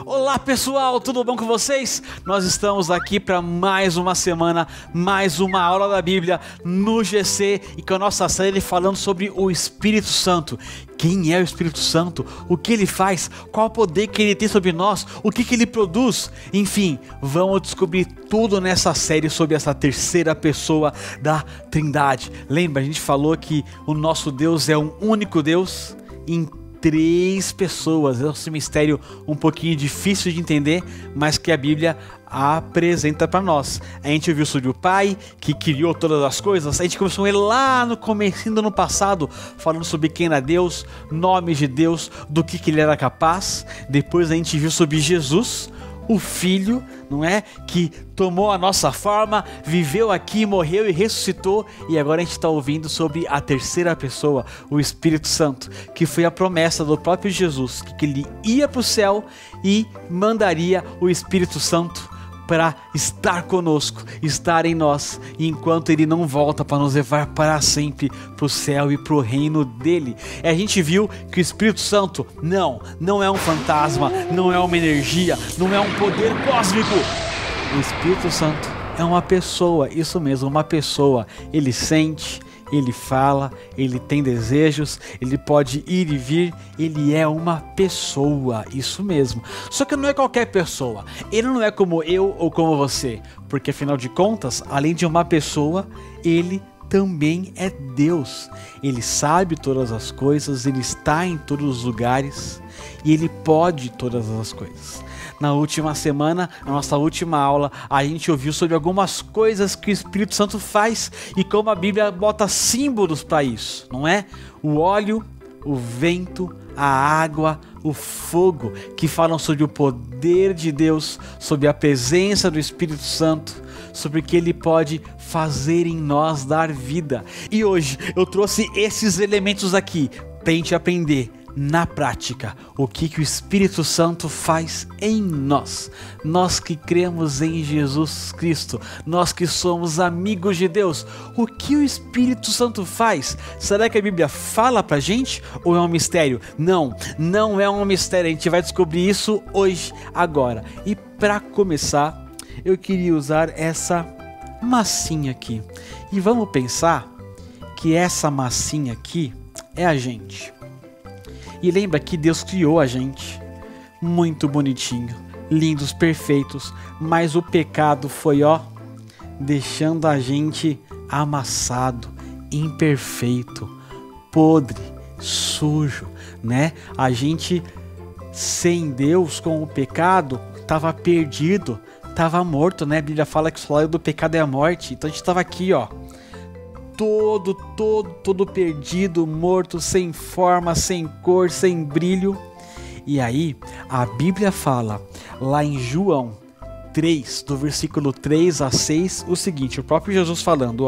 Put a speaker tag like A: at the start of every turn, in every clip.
A: Olá pessoal, tudo bom com vocês? Nós estamos aqui para mais uma semana, mais uma aula da Bíblia no GC e com a nossa série falando sobre o Espírito Santo. Quem é o Espírito Santo? O que ele faz? Qual o poder que ele tem sobre nós? O que ele produz? Enfim, vamos descobrir tudo nessa série sobre essa terceira pessoa da Trindade. Lembra, a gente falou que o nosso Deus é um único Deus em três pessoas. É um mistério um pouquinho difícil de entender, mas que a Bíblia apresenta para nós. A gente viu sobre o Pai que criou todas as coisas. A gente começou a ver lá no comecinho do ano passado, falando sobre quem era Deus, nomes de Deus, do que ele era capaz. Depois a gente viu sobre Jesus, o Filho, não é? Que tomou a nossa forma, viveu aqui, morreu e ressuscitou. E agora a gente está ouvindo sobre a terceira pessoa, o Espírito Santo, que foi a promessa do próprio Jesus, que ele ia para o céu e mandaria o Espírito Santo para estar conosco, estar em nós, enquanto ele não volta para nos levar para sempre para o céu e para o reino dele. E a gente viu que o Espírito Santo não é um fantasma, não é uma energia, não é um poder cósmico. O Espírito Santo é uma pessoa, isso mesmo, uma pessoa. Ele sente, ele fala, ele tem desejos, ele pode ir e vir, ele é uma pessoa, isso mesmo. Só que não é qualquer pessoa, ele não é como eu ou como você, porque afinal de contas, além de uma pessoa, ele também é Deus. Ele sabe todas as coisas, ele está em todos os lugares e ele pode todas as coisas. Na última semana, na nossa última aula, a gente ouviu sobre algumas coisas que o Espírito Santo faz e como a Bíblia bota símbolos para isso, não é? O óleo, o vento, a água, o fogo, que falam sobre o poder de Deus, sobre a presença do Espírito Santo, sobre o que ele pode fazer em nós, dar vida. E hoje eu trouxe esses elementos aqui para a gente aprender na prática o que o Espírito Santo faz em nós. Nós que cremos em Jesus Cristo, nós que somos amigos de Deus, o que o Espírito Santo faz? Será que a Bíblia fala pra gente ou é um mistério? Não é um mistério, a gente vai descobrir isso hoje, agora. E para começar, eu queria usar essa massinha aqui e vamos pensar que essa massinha aqui é a gente. E lembra que Deus criou a gente muito bonitinho, lindos, perfeitos, mas o pecado foi, deixando a gente amassado, imperfeito, podre, sujo, né? A gente sem Deus, com o pecado, estava perdido, estava morto, né? A Bíblia fala que o salário do pecado é a morte. Então a gente estava aqui, todo perdido, morto, sem forma, sem cor, sem brilho. E aí a Bíblia fala lá em João 3, do versículo 3 a 6, o seguinte, o próprio Jesus falando,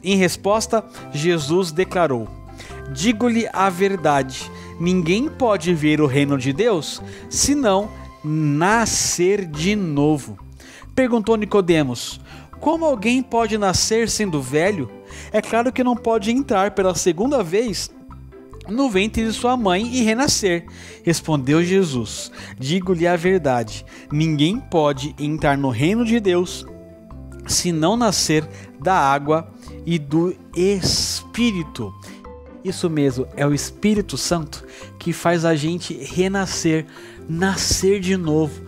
A: em resposta, Jesus declarou: digo-lhe a verdade, ninguém pode ver o reino de Deus senão nascer de novo. Perguntou Nicodemos: como alguém pode nascer sendo velho? É claro que não pode entrar pela segunda vez no ventre de sua mãe e renascer. Respondeu Jesus: digo-lhe a verdade, ninguém pode entrar no reino de Deus se não nascer da água e do Espírito. Isso mesmo, é o Espírito Santo que faz a gente renascer, nascer de novo,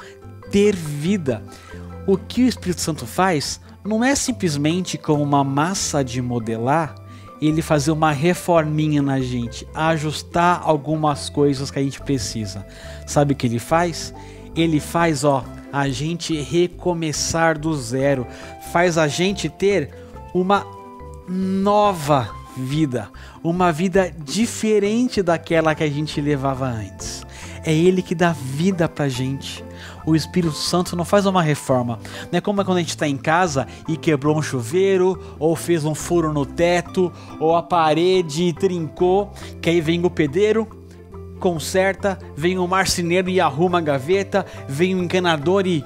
A: ter vida. O que o Espírito Santo faz não é simplesmente como uma massa de modelar, ele fazer uma reforminha na gente, ajustar algumas coisas que a gente precisa. Sabe o que ele faz? Ele faz, a gente recomeçar do zero, faz a gente ter uma nova vida, uma vida diferente daquela que a gente levava antes. É ele que dá vida pra gente. O Espírito Santo não faz uma reforma. Não é como quando a gente está em casa e quebrou um chuveiro, ou fez um furo no teto, ou a parede trincou, que aí vem o pedreiro, conserta, vem o marceneiro e arruma a gaveta, vem o encanador e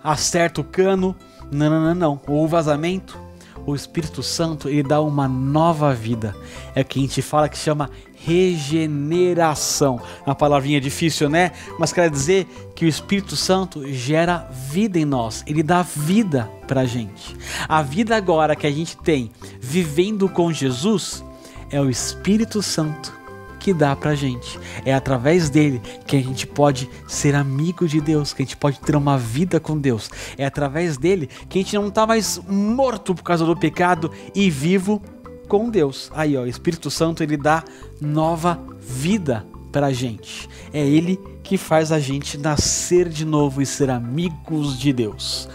A: acerta o cano. Não. Ou o vazamento. o Espírito Santo, ele dá uma nova vida. É o que a gente fala que chama regeneração. Uma palavrinha difícil, né? Mas quer dizer que o Espírito Santo gera vida em nós. Ele dá vida pra gente. A vida agora que a gente tem vivendo com Jesus é o Espírito Santo que dá pra gente. É através dele que a gente pode ser amigo de Deus, que a gente pode ter uma vida com Deus. É através dele que a gente não tá mais morto por causa do pecado e vivo com Deus. Aí, ó, o Espírito Santo, ele dá nova vida pra gente. É ele que faz a gente nascer de novo e ser amigos de Deus.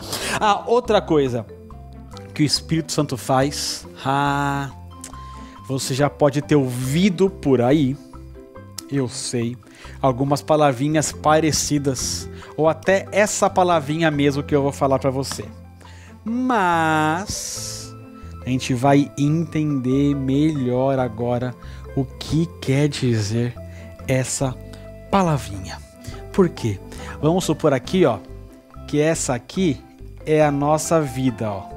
A: Outra coisa que o Espírito Santo faz, você já pode ter ouvido por aí, eu sei, algumas palavrinhas parecidas, ou até essa palavrinha mesmo que eu vou falar pra você. Mas a gente vai entender melhor agora o que quer dizer essa palavrinha. Por quê? Vamos supor aqui, ó, que essa aqui é a nossa vida, ó,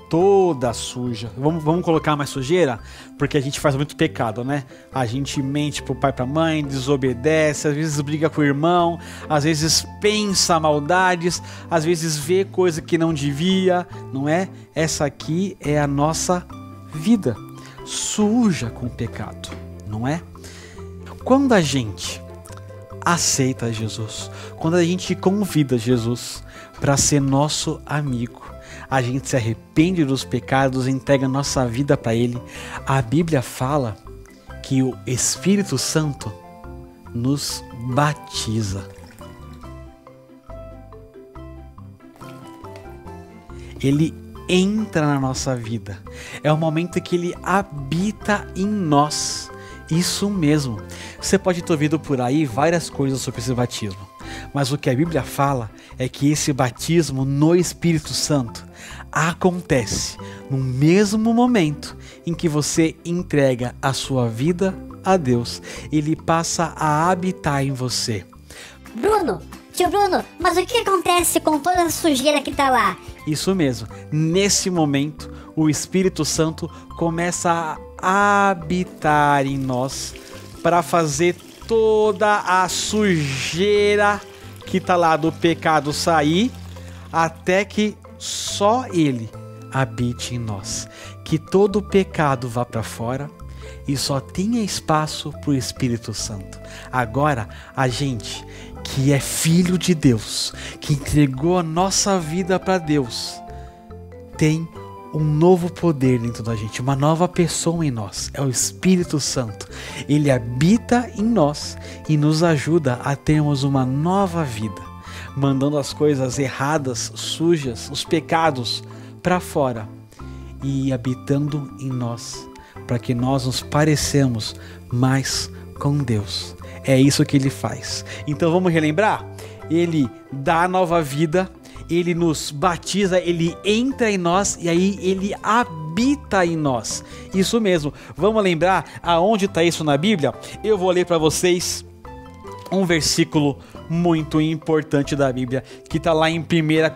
A: toda suja. Vamos colocar mais sujeira? Porque a gente faz muito pecado, né? A gente mente pro pai e pra mãe, desobedece, às vezes briga com o irmão, às vezes pensa maldades, às vezes vê coisa que não devia, não é? Essa aqui é a nossa vida, suja com o pecado, não é? Quando a gente aceita Jesus, quando a gente convida Jesus para ser nosso amigo, a gente se arrepende dos pecados, entrega nossa vida para Ele. A Bíblia fala que o Espírito Santo nos batiza. Ele entra na nossa vida. É o momento que Ele habita em nós. Isso mesmo. Você pode ter ouvido por aí várias coisas sobre esse batismo. Mas o que a Bíblia fala é que esse batismo no Espírito Santo acontece no mesmo momento em que você entrega a sua vida a Deus. Ele passa a habitar em você.
B: Tio Bruno, mas o que acontece com toda a sujeira que tá lá?
A: Isso mesmo. Nesse momento, o Espírito Santo começa a habitar em nós para fazer toda a sujeira que tá lá do pecado sair, até que só Ele habite em nós. Que todo o pecado vá para fora e só tenha espaço para o Espírito Santo. Agora, a gente que é filho de Deus, que entregou a nossa vida para Deus, tem um novo poder dentro da gente, uma nova pessoa em nós, é o Espírito Santo. Ele habita em nós e nos ajuda a termos uma nova vida, mandando as coisas erradas, sujas, os pecados para fora e habitando em nós, para que nós nos parecemos mais com Deus. É isso que Ele faz. Então vamos relembrar? Ele dá nova vida, Ele nos batiza, Ele entra em nós e aí Ele habita em nós. Isso mesmo. Vamos lembrar aonde está isso na Bíblia? Eu vou ler para vocês um versículo muito importante da Bíblia, que está lá em 1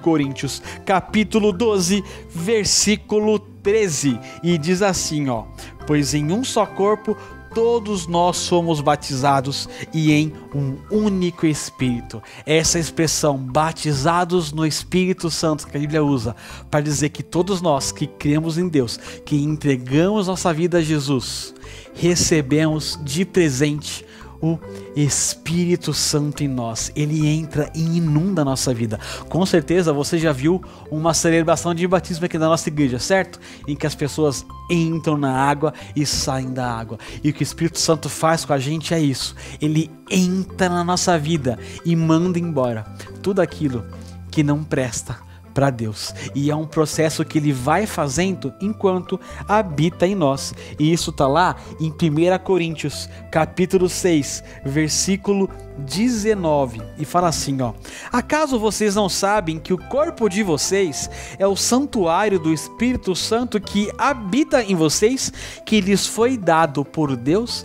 A: Coríntios, capítulo 12, versículo 13. E diz assim, ó: pois em um só corpo todos nós somos batizados e em um único Espírito. Essa expressão, batizados no Espírito Santo, que a Bíblia usa para dizer que todos nós que cremos em Deus, que entregamos nossa vida a Jesus, recebemos de presente o Espírito Santo em nós. Ele entra e inunda a nossa vida. Com certeza você já viu uma celebração de batismo aqui na nossa igreja, certo? Em que as pessoas entram na água e saem da água. E o que o Espírito Santo faz com a gente é isso. Ele entra na nossa vida e manda embora tudo aquilo que não presta para Deus. E é um processo que Ele vai fazendo enquanto habita em nós. E isso está lá em 1 Coríntios, capítulo 6, versículo 19. E fala assim, ó: acaso vocês não sabem que o corpo de vocês é o santuário do Espírito Santo que habita em vocês, que lhes foi dado por Deus?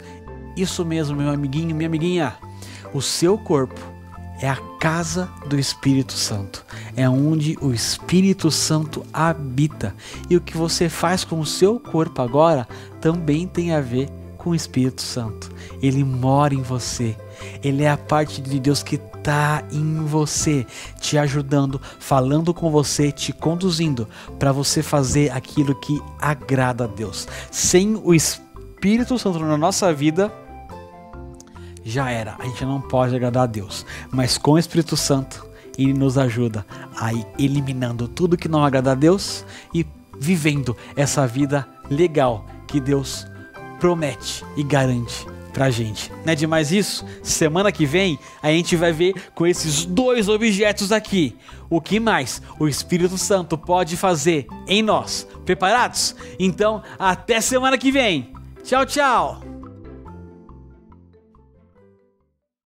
A: Isso mesmo, meu amiguinho, minha amiguinha. O seu corpo é a casa do Espírito Santo. É onde o Espírito Santo habita. E o que você faz com o seu corpo agora também tem a ver com o Espírito Santo. Ele mora em você. Ele é a parte de Deus que está em você, te ajudando, falando com você, te conduzindo para você fazer aquilo que agrada a Deus. Sem o Espírito Santo na nossa vida, já era, a gente não pode agradar a Deus. Mas com o Espírito Santo, ele nos ajuda a ir eliminando tudo que não agrada a Deus e vivendo essa vida legal que Deus promete e garante pra gente. Não é demais isso? Semana que vem a gente vai ver com esses 2 objetos aqui o que mais o Espírito Santo pode fazer em nós. Preparados? Então até semana que vem. Tchau, tchau!